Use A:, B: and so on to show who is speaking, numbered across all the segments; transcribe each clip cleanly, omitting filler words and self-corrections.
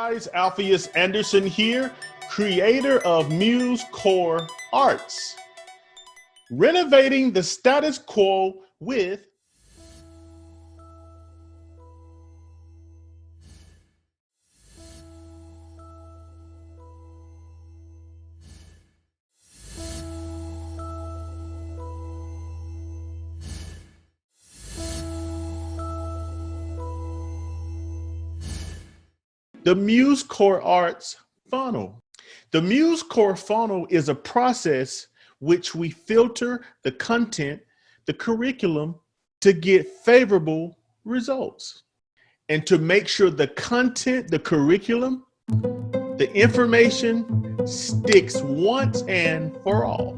A: guys, Alphaeus Anderson here, creator of Muse Core Arts. Renovating the status quo with the Muse Core Arts funnel. The Muse Core Funnel is a process which we filter the content, the curriculum, to get favorable results. And to make sure the content, the curriculum, the information sticks once and for all.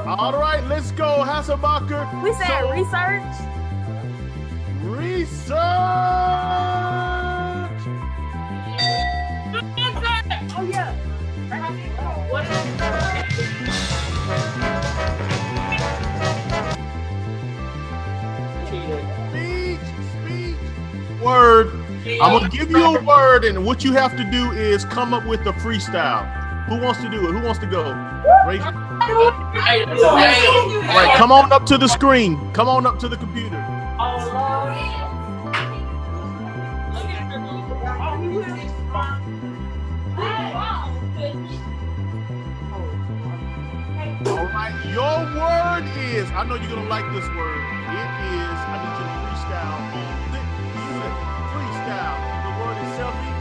A: All right, let's go, Hasselbacher.
B: We said research.
A: Research.
B: Oh yeah.
A: Speech. Word. I'm gonna give you a word, and what you have to do is come up with a freestyle. Who wants to do it? Who wants to go? Raise your... All right, come on up to the screen. Come on up to the computer. All right, your word is, I know you're gonna like this word. It is, I need you to freestyle. Freestyle. The word is selfie.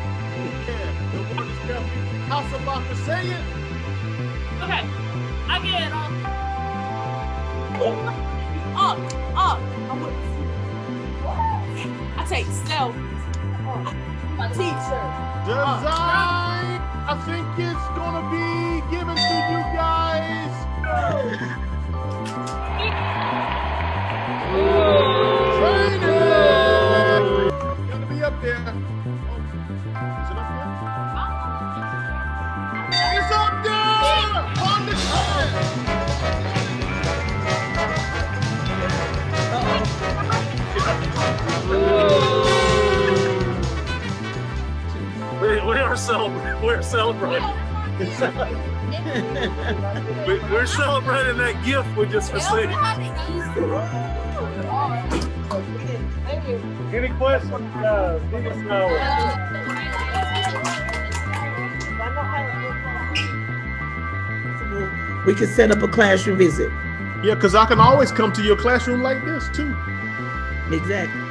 A: Yeah, the word is selfie. Hasselbacher, say it.
B: Okay. I get I take selfies. My teacher.
A: Design. I think it's gonna be given to you guys. Training. Gotta be up there. Oh. Is it up there? It's up there on the track.
C: We're celebrating. We're celebrating that gift we just received. Any questions? Let us know.
D: We can set up a classroom visit.
A: Yeah, because I can always come to your classroom like this too.
D: Exactly.